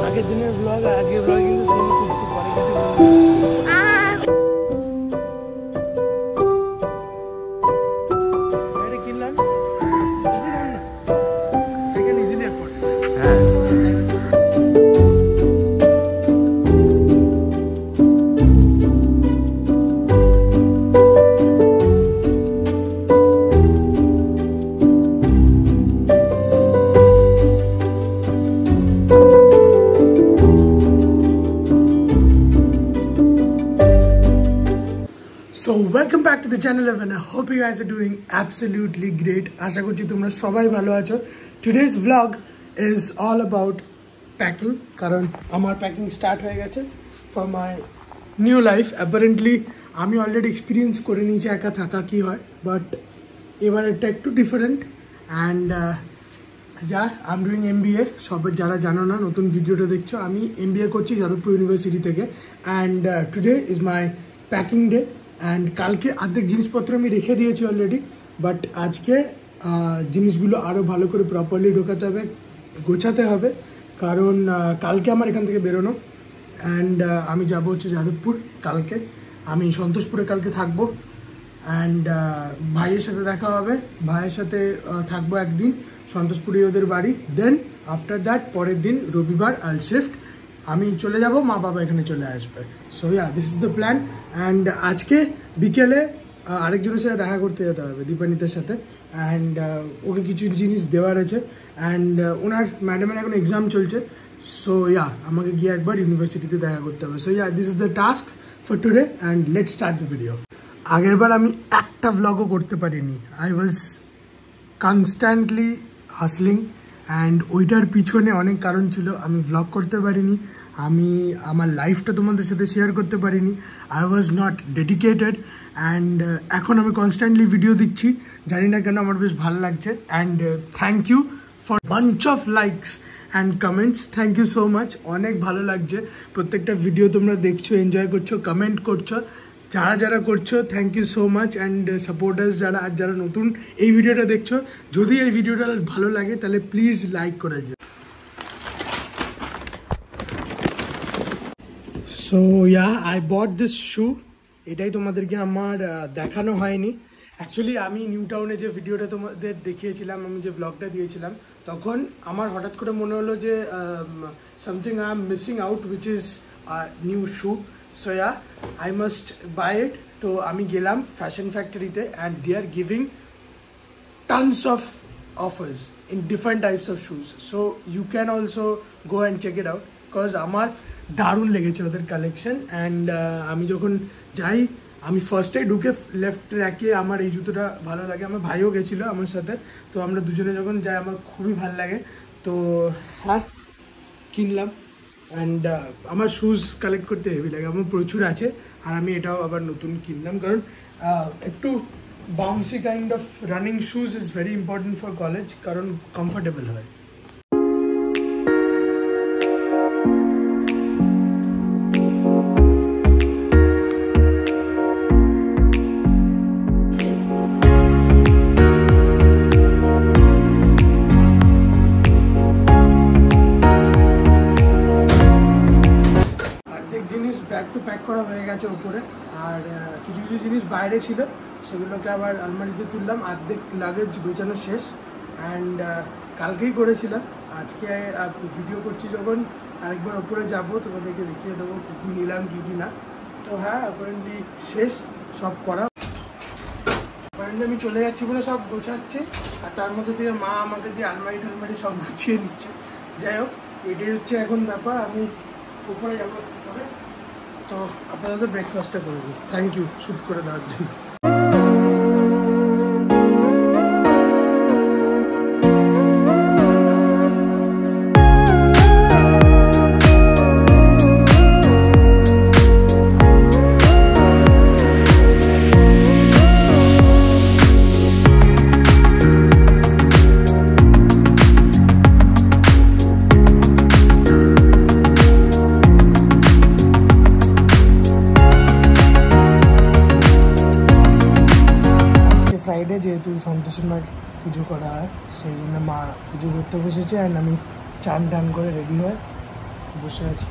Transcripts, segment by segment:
আগের দিনের ব্লগ আর আজকের ব্লগ কিন্তু সেম, একটু পরে কিছু এটা কিনলাম, বেশি দাম না, I can easily afford it. So welcome back to the channel and I hope you guys are doing absolutely great. আশা করছি তোমরা সবাই ভালো আছো. Today's vlog is all about packing কারণ আমার প্যাকিং স্টার্ট হয়ে গেছে for my new life. Apparently আমি অলরেডি এক্সপিরিয়েন্স করে নিয়েছি একা থাকা কি হয়, বাট এবার এটা একটু different and I am doing MBA. সবাই যারা জানো না, নতুন ভিডিওটা দেখছো, আমি MBA করছি যাদবপুর ইউনিভার্সিটি থেকে and today is my packing day. And কালকে অর্ধেক জিনিসপত্র আমি রেখে দিয়েছি অলরেডি, বাট আজকে জিনিসগুলো আরও ভালো করে প্রপারলি ঢোকাতে হবে, গোছাতে হবে, কারণ কালকে আমার এখান থেকে বেরোনো অ্যান্ড আমি যাবো হচ্ছে যাদবপুর. কালকে আমি সন্তোষপুরে কালকে থাকবো অ্যান্ড ভাইয়ের সাথে দেখা হবে, ভাইয়ের সাথে থাকবো একদিন সন্তোষপুরে ওদের বাড়ি. দেন আফটার দ্যাট পরের দিন রবিবার আইল শিফট, আমি চলে যাব, মা বাবা এখানে চলে আসবে. So this is the plan. And আজকে বিকেলে আরেকজনের সাথে দেখা করতে যেতে হবে, দীপানিতার সাথে, অ্যান্ড ওকে কিছু জিনিস দেওয়ার আছে অ্যান্ড ওনার ম্যাডামের এখন এক্সাম চলছে. সো আমাকে গিয়ে একবার ইউনিভার্সিটিতে দেখা করতে হবে. So this is the task for today and let's start the video. আগেরবার আমি একটা ভ্লগও করতে পারিনি, আই ওয়াজ কনস্ট্যান্টলি হাসলিং অ্যান্ড ওইটার পিছনে অনেক কারণ ছিল. আমি ভ্লগ করতে পারিনি, আমি আমার লাইফটা তোমাদের সাথে শেয়ার করতে পারিনি, I was not dedicated and এখন আমি কনস্ট্যান্টলি ভিডিও দিচ্ছি, জানি না কেন আমার বেশ ভালো লাগছে. And thank you for bunch of likes and comments, thank you so much. অনেক ভালো লাগছে, প্রত্যেকটা ভিডিও তোমরা দেখছো, এনজয় করছো, কমেন্ট করছো, যারা যারা করছো thank you so much. And supporters যারা আর যারা নতুন এই ভিডিওটা দেখছো, যদি এই ভিডিওটা ভালো লাগে তাহলে প্লিজ লাইক করে দিও. সো আই বট দিস শু, এটাই তোমাদেরকে আমার দেখানো হয়নি. অ্যাকচুয়ালি আমি নিউ টাউনে যে ভিডিওটা তোমাদের দেখিয়েছিলাম, আমি যে ভ্লগটা দিয়েছিলাম, তখন আমার হঠাৎ করে মনে হলো যে something I am missing out which is new shoe. So I must buy it. তো আমি গেলাম ফ্যাশন ফ্যাক্টরিতে and they are giving tons of offers in different types of shoes, so you can also go and check it out because আমার দারুণ লেগেছে ওদের collection. And আমি যখন যাই, আমি ফার্স্টে ঢুকে লেফট র্যাকে আমার এই জুতোটা ভালো লাগে, আমার ভাইও গেছিলো আমার সাথে, তো আমরা দুজনে যখন যাই আমার খুবই ভালো লাগে. তো কিনলাম অ্যান্ড আমার শুজ কালেক্ট করতে হেভি লাগে, আমার প্রচুর আছে. আর আমি এটাও আবার নতুন কিনলাম কারণ একটু bouncy kind of running shoes is very important for college, কারণ কমফোর্টেবল হয়. ব্যাগ তো প্যাক করা হয়ে গেছে ওপরে, আর কিছু কিছু জিনিস বাইরে ছিল, সেগুলোকে আবার আলমারিতে তুললাম. অর্ধেক লাগেজ গোছানো শেষ অ্যান্ড কালকেই করেছিলাম. আজকে ভিডিও করছি যখন আরেকবার ওপরে যাব, তোমাদেরকে দেখিয়ে দেবো কী কী নিলাম কী কী না. তো অ্যাপারেন্টলি শেষ সব করা. অ্যাপারেন্টলি আমি চলে যাচ্ছি বলে সব গোছাচ্ছি, আর তার মধ্যে দিয়ে মা আমাকে দিয়ে আলমারি টালমারি সব গুছিয়ে নিচ্ছে. যাই হোক, এটাই হচ্ছে এখন ব্যাপার. আমি উপরে যাবো, তো আপনাদের ব্রেকফাস্টটা করে দিই. থ্যাংক ইউ শ্যুট করে দেওয়ার জন্য. ফ্রাইডে যেহেতু সন্তোষী মার পুজো করা হয়, সেই জন্য মা পুজো করতে বসেছে অ্যান্ড আমি চান টান করে রেডি হয়ে বসে আছি।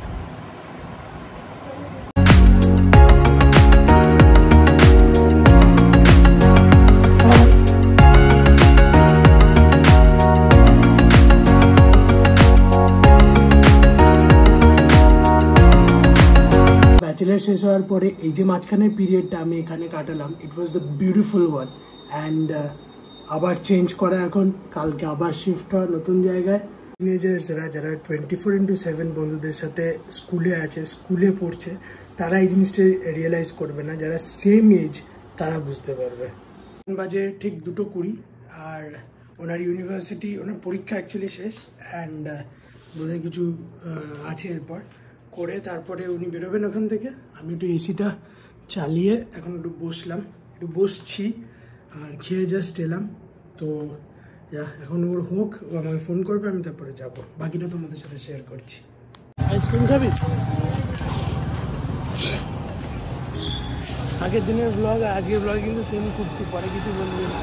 ব্যাচেলার শেষ হওয়ার পরে এই যে মাঝখানের পিরিয়ডটা আমি এখানে কাটালাম, it was the beautiful one. And আবার চেঞ্জ করা, এখন কালকে আবার শিফট হওয়া নতুন জায়গায়। টিনেজার্সরা যারা 24/7 বন্ধুদের সাথে স্কুলে আছে, স্কুলে পড়ছে, তারা এই জিনিসটা রিয়েলাইজ করবে না। যারা সেম এজ তারা বুঝতে পারবে। বাজে ঠিক 2:20, আর ওনার ইউনিভার্সিটি, ওনার পরীক্ষা অ্যাকচুয়ালি শেষ, অ্যান্ড বোধহয় কিছু আছে এরপর করে তারপরে উনি বেরোবেন ওখান থেকে। আমি একটু এসিটা চালিয়ে এখন একটু বসছি আর খেয়ে জাস্ট এলাম। তো এখন ওর হোক, ও আমাকে ফোন করবে, আমি তারপরে যাবো। বাকিটা তোমাদের সাথে শেয়ার করছি। আইসক্রিম খাবি? আগের দিনের ব্লগ আর আজকের ব্লগ কিন্তু সেম করতে পরে কিছু বলবি না।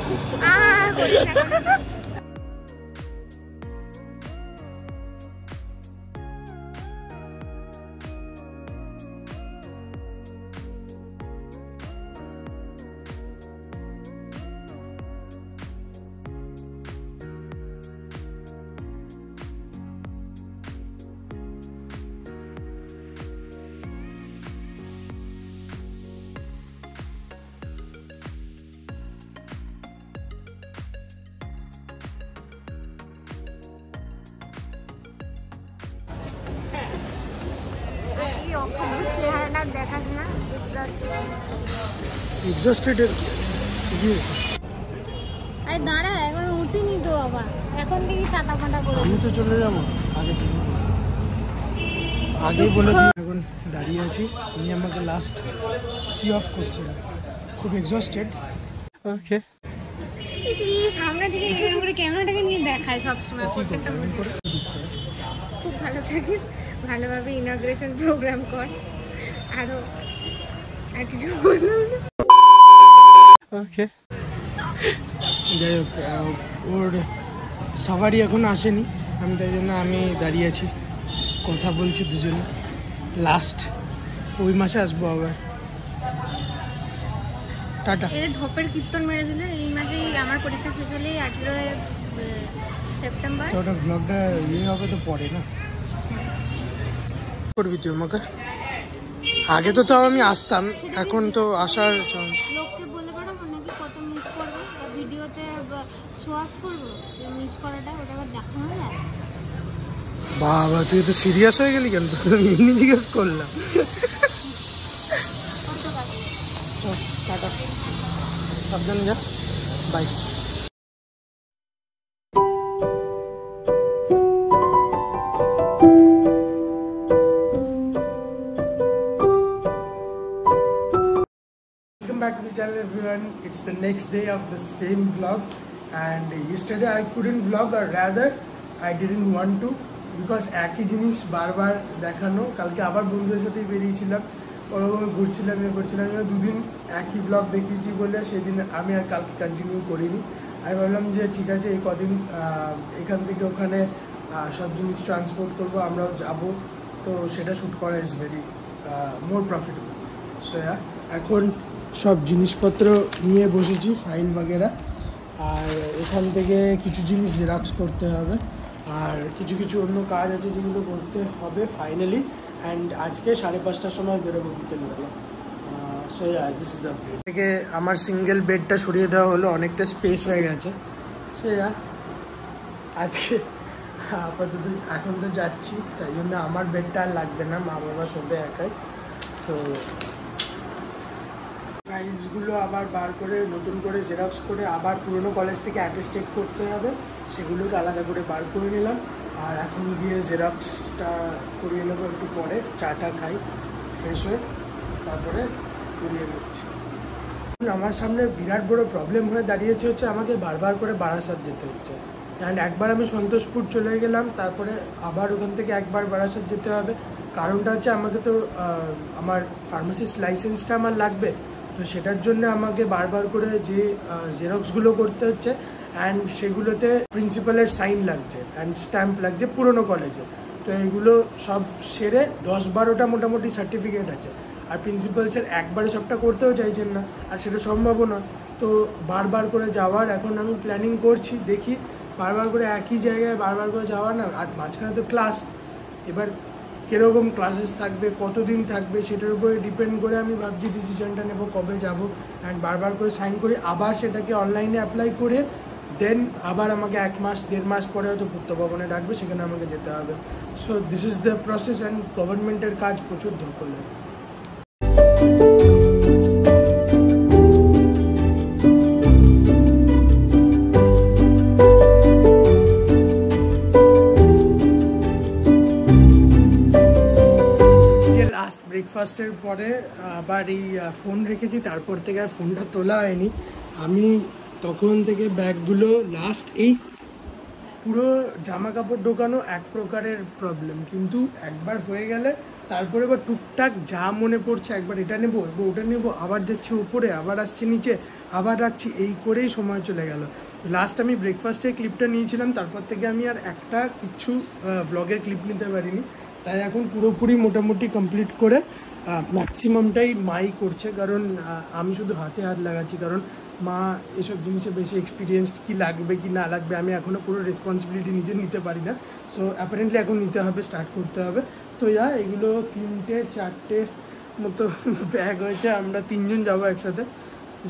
চেহারাটা দেখাস না, আরে দাঁড়া, এখন উঠিনি তো আবার, এখন দেখি টাটা পাটা করে। আমি তো চলে যাবো আগেই বলে এখন দাঁড়িয়ে আছি। উনি আমাকে লাস্ট সি অফ করছিলেন, খুব এক্সস্টেড। ওকে, সামনে থেকে এরকম করে ক্যামেরাটাকে নিয়ে দেখায় সবসময় প্রত্যেকটা মুহূর্তে। খুব ভালো থাকিস, ভালোভাবে ইনগ্রেশন প্রোগ্রাম কর। আরো আর কিছু বললাম না। ওকে, যাই হোক, ওর সাফারি এখন আসেনি, আমি তাই জন্য আমি দাঁড়িয়ে আছি, কথা বলছি দুজনে। লাস্ট ওই মাসে আসবো আবার। টাটা। এটা ঢপের কীর্তন মেরে দিলে। এই মাসেই আমার পরীক্ষা শেষ হলেই 18 সেপ্টেম্বর। তো ওটা ব্লগটা ইয়ে হবে তো পরে না করবি তুই আমাকে? আগে তো তাও আমি আসতাম, এখন তো আসার লোককে বলে পাঠাবো নাকি কত মিস করবো, ভিডিওতে শো অফ করবো মিস করাটা, ওটা আবার দেখানো যায়। বাবা, তুই তো সিরিয়াস হয়ে গেলি কেন? এমনি জিজ্ঞেস করলাম। টাটা, সাবধানে যা, by. Back to the channel everyone. It's the next day of the same vlog, and yesterday I couldn't vlog, or rather I didn't want to, because একই জিনিস বারবার দেখানো। কালকে আবার বন্ধুদের সাথেই বেরিয়েছিলাম, ওরকম ঘুরছিলাম, করছিলাম, দুদিন একই ভ্লগ দেখিয়েছি বলে সেদিন আমি আর কালকে কন্টিনিউ করিনি। আমি ভাবলাম যে ঠিক আছে, এই কদিন এখান থেকে ওখানে সব জিনিস ট্রান্সপোর্ট করবো, আমরাও যাবো, তো সেটা শ্যুট করা is very more profitable. So এখন সব জিনিসপত্র নিয়ে বসেছি, ফাইল বাগেরা, আর এখান থেকে কিছু জিনিস জেরক্স করতে হবে, আর কিছু কিছু অন্য কাজ আছে যেগুলো করতে হবে ফাইনালি। অ্যান্ড আজকে 5:30টার সময় বেরোবো বিকেলবেলা। So this is the update. থেকে আমার সিঙ্গেল বেডটা সরিয়ে দেওয়া হলো, অনেকটা স্পেস হয়ে গেছে। সো আজকে আপাতত এখন তো যাচ্ছি, তাই জন্য আমার বেডটা আর লাগবে না, মা বাবা শোবে একাই। তো ফাইলসগুলো আবার বার করে নতুন করে জেরক্স করে আবার পুরনো কলেজ থেকে অ্যাটেস্টেড করতে হবে, সেগুলোকে আলাদা করে বার করে নিলাম। আর এখন গিয়ে জেরক্সটা করিয়ে নেবো একটু পরে, চাটা খাই ফ্রেশ হয়ে, তারপরে করিয়ে নিচ্ছি। আমার সামনে বিরাট বড় প্রবলেম হয়ে দাঁড়িয়েছে হচ্ছে আমাকে বারবার করে বারাসাত যেতে হচ্ছে। অ্যান্ড একবার আমি সন্তোষপুর চলে গেলাম, তারপরে আবার ওখান থেকে একবার বারাসাত যেতে হবে। কারণটা হচ্ছে আমাকে তো আমার ফার্মাসিস্ট লাইসেন্সটা আমার লাগবে, তো সেটার জন্য আমাকে বারবার করে যে জেরক্সগুলো করতে হচ্ছে, অ্যান্ড সেগুলোতে প্রিন্সিপালের সাইন লাগছে অ্যান্ড স্ট্যাম্প লাগছে পুরনো কলেজে। তো এইগুলো সব সেরে 10-12টা মোটামুটি সার্টিফিকেট আছে। আর প্রিন্সিপাল স্যার একবারে সবটা করতেও চাইছেন না, আর সেটা সম্ভবও না। তো বারবার করে যাওয়ার এখন আমি প্ল্যানিং করছি, দেখি বারবার করে একই জায়গায় বারবার করে যাওয়ার না। আর মাঝখানে তো ক্লাস, এবার কীরকম ক্লাসেস থাকবে, কতদিন থাকবে, সেটার উপরে ডিপেন্ড করে আমি ভাবছি ডিসিশনটা নেবো কবে যাব। অ্যান্ড বারবার করে সাইন করি, আবার সেটাকে অনলাইনে অ্যাপ্লাই করে দেন আবার আমাকে 1 মাস 1.5 মাস পরে হয়তো পূর্ত ভবনে ডাকবে, সেখানে আমাকে যেতে হবে। So this is the process. And গভর্নমেন্টের কাজ প্রচুর ধকল। ব্রেকফাস্টের পরে আবার এই ফোন রেখেছি, তারপর থেকে আর ফোনটা তোলা হয়নি। আমি তখন থেকে ব্যাগগুলো লাস্ট এই পুরো জামা কাপড় ঢোকানো এক প্রকারের প্রবলেম, কিন্তু একবার হয়ে গেলে তারপরে এবার টুকটাক যা মনে পড়ছে, একবার এটা নেবো, একবার ওটা নেবো, আবার যাচ্ছি উপরে, আবার আসছি নিচে, আবার রাখছি, এই করেই সময় চলে গেল। লাস্ট আমি ব্রেকফাস্টের ক্লিপটা নিয়েছিলাম, তারপর থেকে আমি আর একটা কিছু ব্লগের ক্লিপ নিতে পারিনি। তাই এখন পুরোপুরি মোটামুটি কমপ্লিট করে ম্যাক্সিমামটাই মাই করছে, কারণ আমি শুধু হাতে হাত লাগাচ্ছি, কারণ মা এসব জিনিসে বেশি এক্সপিরিয়েন্সড, কি লাগবে কি না লাগবে আমি এখনও পুরো রেসপন্সিবিলিটি নিজে নিতে পারি না। সো অ্যাপারেন্টলি এখন নিতে হবে, স্টার্ট করতে হবে। তো এগুলো 3-4টে মতো ব্যাগ হয়েছে, আমরা 3 জন যাবো একসাথে।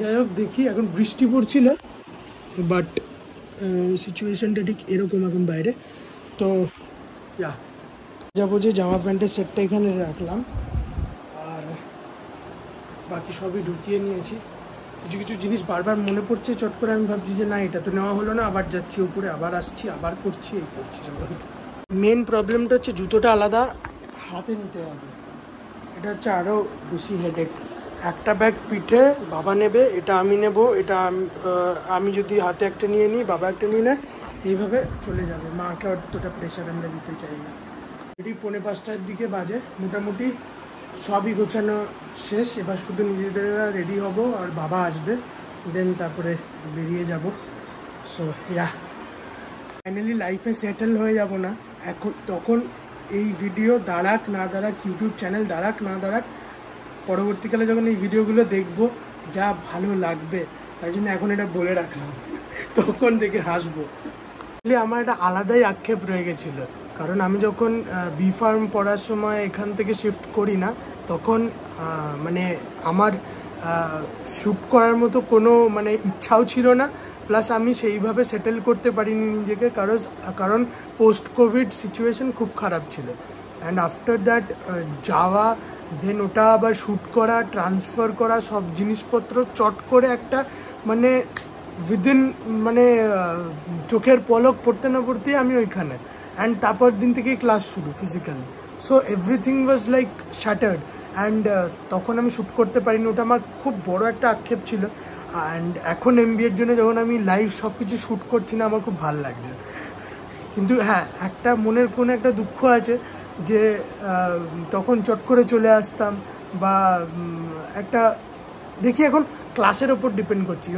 যাই হোক, দেখি, এখন বৃষ্টি পড়ছিল, বাট সিচুয়েশনটা ঠিক এরকম এখন বাইরে। তো যাবো যে জামা প্যান্টের সেটটা এখানে রাখলাম, আর বাকি সবই ঢুকিয়ে নিয়েছি। কিছু কিছু জিনিস বারবার মনে পড়ছে, চট করে আমি ভাবছি যে না, এটা তো নেওয়া হলো না, আবার যাচ্ছি উপরে, আবার আসছি, আবার করছি, এই করছি। মেন প্রবলেমটা হচ্ছে জুতোটা আলাদা হাতে নিতে হবে, এটা হচ্ছে আরও বেশি হেডেক। একটা ব্যাগ পিঠে বাবা নেবে, এটা আমি নেব, এটা আমি যদি হাতে একটা নিয়ে নিই, বাবা একটা নিয়ে নেয়, এইভাবে চলে যাবে। মাকে অতটা প্রেশার আমরা দিতে চাই না। এটি 4:45টার দিকে বাজে, মোটামুটি সবই গোছানো শেষ। এবার শুধু নিজেদেরা রেডি হব, আর বাবা আসবে, দেন তারপরে বেরিয়ে যাব। সো ফাইনালি লাইফে সেটেল হয়ে যাব না এখন, তখন এই ভিডিও দাঁড়াক না দাঁড়াক, ইউটিউব চ্যানেল দাঁড়াক না দাঁড়াক, পরবর্তীকালে যখন এই ভিডিওগুলো দেখবো যা ভালো লাগবে, তাই জন্য এখন এটা বলে রাখলাম, তখন দেখে হাসবো। আমার একটা আলাদাই আক্ষেপ রয়ে গেছিলো, কারণ আমি যখন B.Pharm পড়ার সময় এখান থেকে শিফট করি না, তখন মানে আমার শ্যুট করার মতো কোনো মানে ইচ্ছাও ছিল না, প্লাস আমি সেইভাবে সেটেল করতে পারিনি নিজেকে, কারণ পোস্ট কোভিড সিচুয়েশন খুব খারাপ ছিল। অ্যান্ড আফটার দ্যাট যাওয়া, দেন ওটা আবার শ্যুট করা, ট্রান্সফার করা, সব জিনিসপত্র চট করে একটা মানে উইদিন মানে চোখের পলক পড়তে না পড়তেই আমি ওইখানে। অ্যান্ড তারপর দিন থেকেই ক্লাস শুরু physically. So everything was like shattered. And তখন আমি শ্যুট করতে পারিনি, ওটা আমার খুব বড় একটা আক্ষেপ ছিল। অ্যান্ড এখন MBA-র জন্য যখন আমি লাইভ সব কিছু শ্যুট করছি না, আমার খুব ভালো লাগছে। কিন্তু হ্যাঁ, একটা মনের কোনো একটা দুঃখ আছে যে তখন চট করে চলে আসতাম, বা একটা দেখি এখন ক্লাসের ওপর ডিপেন্ড করছি,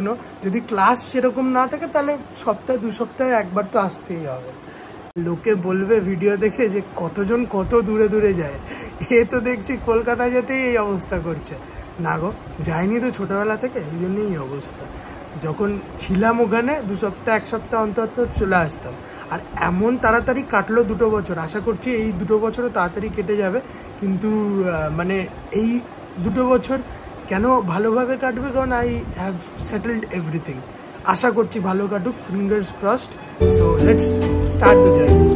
যদি ক্লাস সেরকম না থাকে তাহলে সপ্তাহে 2 সপ্তাহে একবার তো আসতেই হবে। লোকে বলবে ভিডিও দেখে যে কতজন কত দূরে দূরে যায়, এ তো দেখছি কলকাতায় যেতেই এই অবস্থা করছে। না গো, যাইনি তো ছোটোবেলা থেকে, এই জন্যই এই অবস্থা। যখন ছিলাম ওখানে 2 সপ্তাহ 1 সপ্তাহ অন্তর চলে আসতাম, আর এমন তাড়াতাড়ি কাটলো 2 বছর। আশা করছি এই 2 বছরও তাড়াতাড়ি কেটে যাবে, কিন্তু মানে এই 2 বছর কেন ভালোভাবে কাটবে, কারণ আই হ্যাভ সেটেলড এভরিথিং। আশা করছি ভালো কাটুক, fingers crossed. So let's start the journey.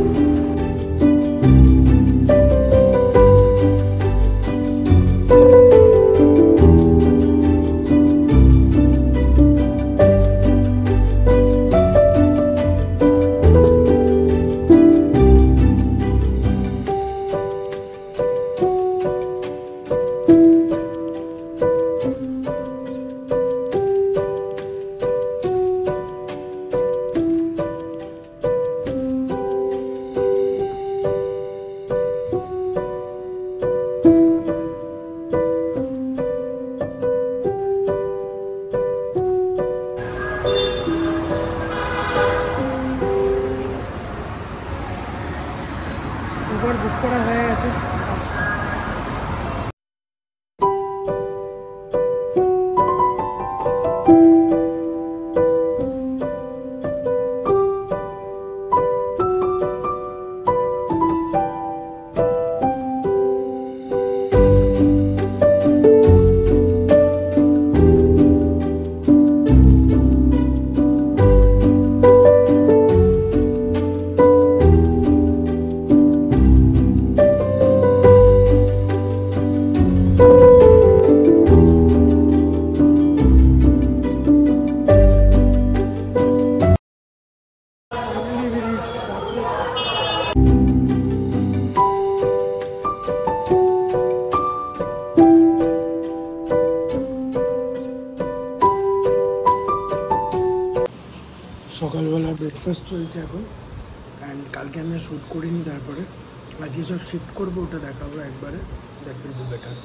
Book করা হয়ে গেছে, আসছে। সকালবেলা ব্রেকফাস্ট চলছে এখন, অ্যান্ড কালকে আমি শ্যুট করিনি, তারপরে আজকে সব শিফট করবো, ওটা দেখাবো একবারে, দ্যাট উইল বি বেটার।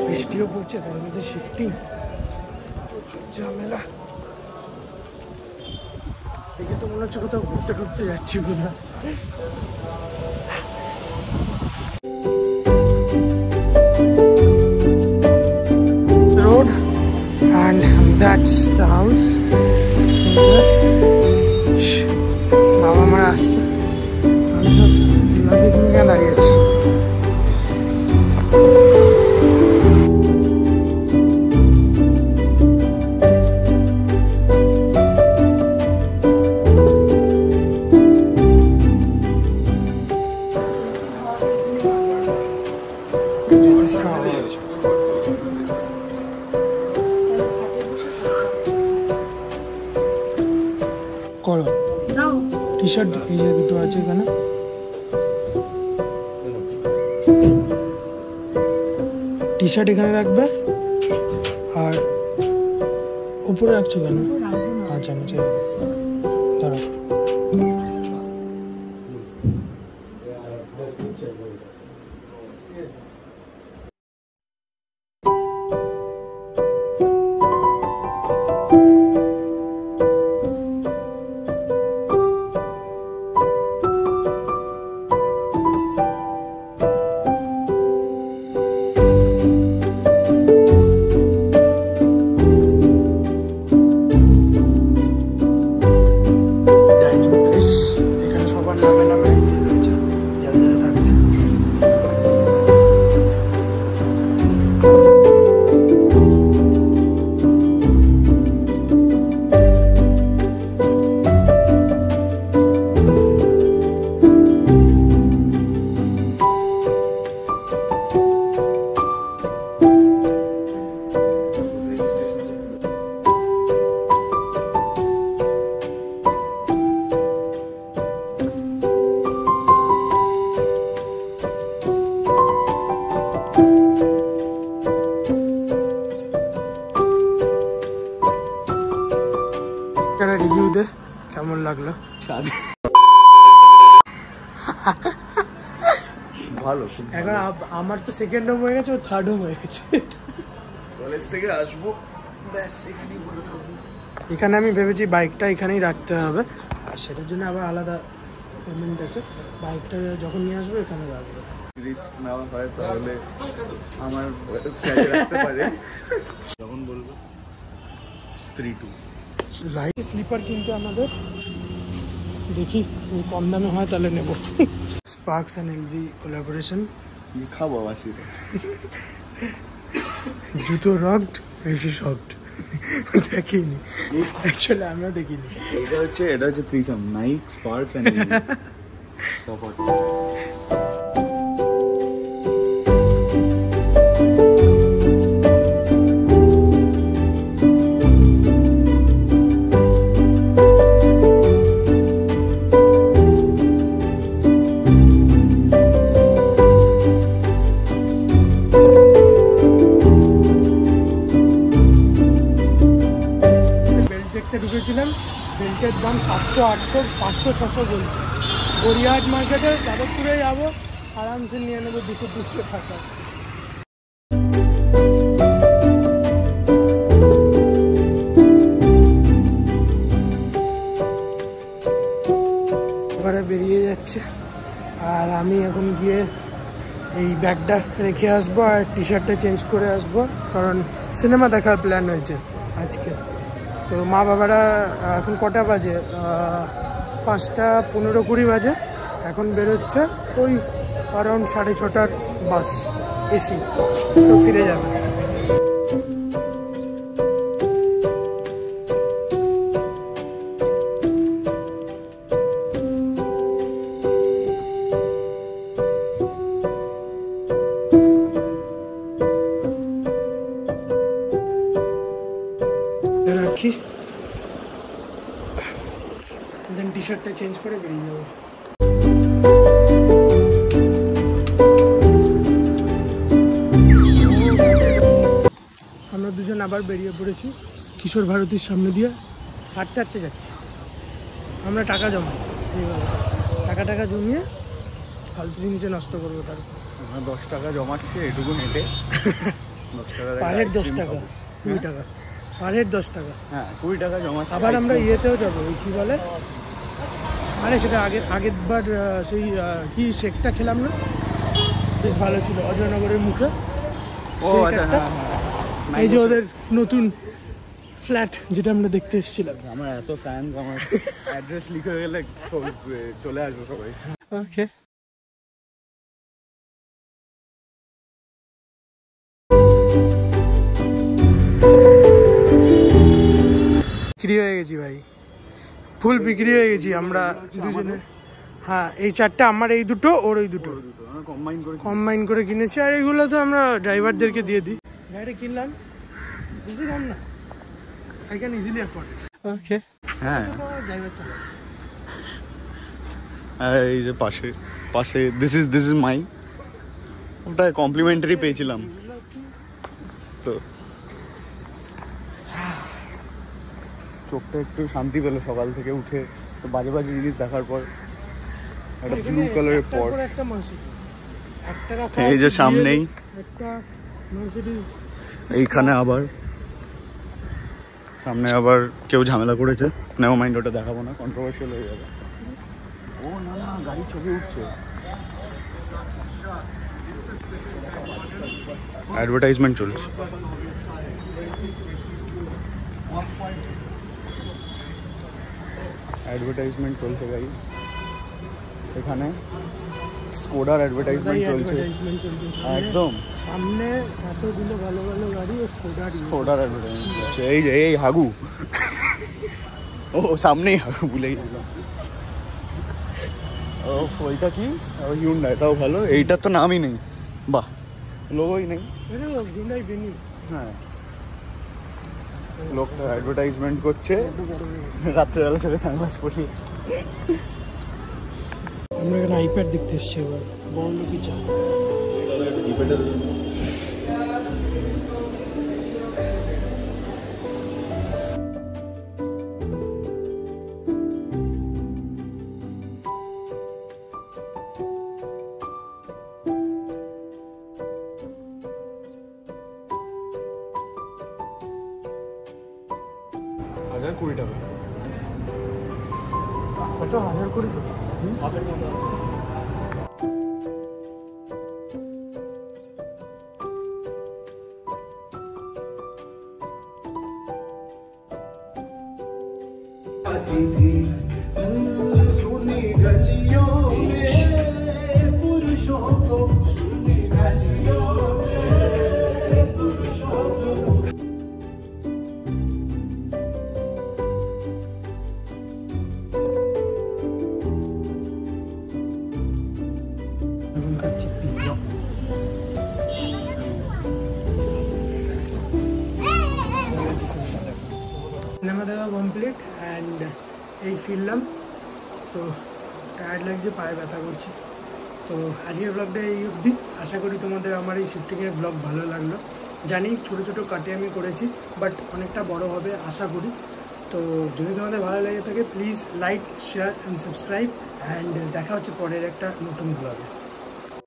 বৃষ্টিও পড়ছে, তার মধ্যে শিফটিং প্রচুর ঝামেলা। দেখে তো মনে হচ্ছে কোথাও ঘুরতে টুরতে যাচ্ছি কোথাও। And that's the house. বাবা মা আসছে, আমি সব লাগেজ নিয়ে দাঁড়িয়ে আছি। করো টি শার্ট, এই যে দুটো আছে এখানে, টি শার্ট এখানে রাখবে, আর উপরে রাখছো কেন? আচ্ছা নিচে ধরো। রিভিউ দে, কেমন লাগলো? ভালো, এখন আমার তো সেকেন্ড হোম হয়ে গেছে, ও থার্ড হোম হয়ে গেছে। কলেজ থেকে আসবো, ব্যাস এখানেই বলে থাকবো। এখানে আমি ভেবেছি বাইকটা এখানেই রাখতে হবে, আর সেটার জন্য আবার আলাদা পেমেন্ট আছে। বাইকটা যখন নিয়ে আসবো এখানে রাখবো। রিস্ক নেওয়া হয় তাহলে আমার ফ্ল্যাটে রাখতে পারে, যখন বলবো স্ত্রী টু। লাইট স্লিপার কিনতে আমাদের, দেখি কম দামে হয় তাহলে নেব। স্পার্কস অ্যান্ড এলভি কোলাবোরেশন, খাবো বাসিরে। জুতো রকড, ঋষি শকড। দেখিনি অ্যাকচুয়ালি, আমরা দেখিনি। এটা হচ্ছে threesome, Nike, Sparks and LV. ঢুকেছিলাম, বেল্টের দাম 700, 800, 500, 600 বলছে। গড়িয়াহাট মার্কেটে যাদবপুরে যাবো, আরামসে নিয়ে নেবো 200 টাকা। দিচ্ছে, আর আমি এখন গিয়ে এই ব্যাগটা রেখে আসবো আর টি শার্টটা চেঞ্জ করে আসবো, কারণ সিনেমা দেখার প্ল্যান হয়েছে আজকে। তো মা বাবারা এখন কটা বাজে, 5:15-20 বাজে, এখন বেরোচ্ছে ওই অ্যারাউন্ড 6:30টার বাস এসি, তো ফিরে যাবে। রাখি, দেন টি শার্টটা চেঞ্জ করে বেরিয়ে যাবো। আমরা দুজন আবার বেরিয়ে পড়েছি কিশোর ভারতীর সামনে দিয়ে, হাঁটতে হাঁটতে যাচ্ছি। আমরা টাকা জমাই, এইভাবে টাকা জমিয়ে ফালতু জিনিসে নষ্ট করবো। তারপর 10 টাকা জমাচ্ছে এটুকু হেঁটে, 10 টাকা পার হেড 10 টাকা, 20 টাকা পার হেড 10 টাকা। হ্যাঁ 20 টাকা জমাচ্ছে। আবার আমরা ইয়েতেও যাবো, ওই কী বলে, আরে সেটা আগের বার সেই কি শেকটা খেলাম না, বেশ ভালো ছিল, অজয়নগরের মুখে। ও আচ্ছা, হ্যাঁ হ্যাঁ, এই যে ওদের নতুন ফ্ল্যাট যেটা আমরা দেখতে এসেছিলাম। আমার এত ফ্যান্স, আমার অ্যাড্রেস লিখে গেলে চলে আসবো সবাই। ওকে, বিক্রি হয়ে গেছি ভাই, ফুল বিক্রি হয়ে গেছি আমরা দুজনে। হ্যাঁ এই 4টা আমার, এই দুটো ওর, ওই দুটো কম্বাইন করে কিনেছি। আর এগুলো তো আমরা ড্রাইভারদেরকে দিয়ে দিই। গাড়ি কিনলাম, বুঝলি দাম না, আই ক্যান ইজিলি অ্যাফোর্ড। ওকে, হ্যাঁ ড্রাইভার চালা। এই যে পাশে দিস ইজ মাই, ওটা কমপ্লিমেন্টারি পেয়েছিলাম তো, চোখটা একটু শান্তি পেলো সকাল থেকে উঠে। তো বাজে জিনিস দেখার পর একটা ব্লু কালারের পর একটা মার্সিডিজ, একটা রাখা এই যে সামনেই একটা মার্সিডিজ। এইখানে আবার সামনে আবার কেউ ঝামেলা করেছে, নেও মাইন্ড, ওটা দেখাবো না, কন্ট্রোভার্সিয়াল হয়ে যাবে। ও না না, গাড়ির ছবি উঠছে, অ্যাডভার্টাইজমেন্ট চলছে। অ্যাডভার্টাইজমেন্ট চলছে গাইস, এখানে স্কোডার অ্যাডভার্টাইজমেন্ট চলছে একদম সামনে, এতগুলো ভালো ভালো গাড়ি, ও স্কোডার অ্যাডভার্টাইজমেন্ট চলছে। এই যে এই হাগু, ও সামনেই হাগু, ভুলে গেছিলাম। ও ওইটা কি, হিউন্ডাই, তাও ভালো। এইটার তো নামই নেই, বাহ, লোগোই নেই। হ্যাঁ, লোকটা অ্যাডভার্টাইজমেন্ট করছে রাত্রেবেলা চলে সানগ্লাস পরিয়ে। আমরা এখানে আইপ্যাড দেখতে এসছি, এবার বড় লোকই চা। $1020 কত, 1020 তো? सुनी गलियों में पुरुषों को, सुनी गलियों में पुरुषों को। সিনেমা দেখা কমপ্লিট অ্যান্ড এই ফিরলাম, তো টায়ার্ড লাগছে, পায়ে ব্যথা করছে। তো আজকের ব্লগটা এই অবধি। আশা করি তোমাদের আমার এই শিফটিংয়ের ব্লগ ভালো লাগলো। জানি ছোটো ছোটো কাটে আমি করেছি, বাট অনেকটা বড় হবে আশা করি। তো যদি তোমাদের ভালো লেগে থাকে please like, share and subscribe, and দেখা হচ্ছে পরের একটা নতুন ব্লগে।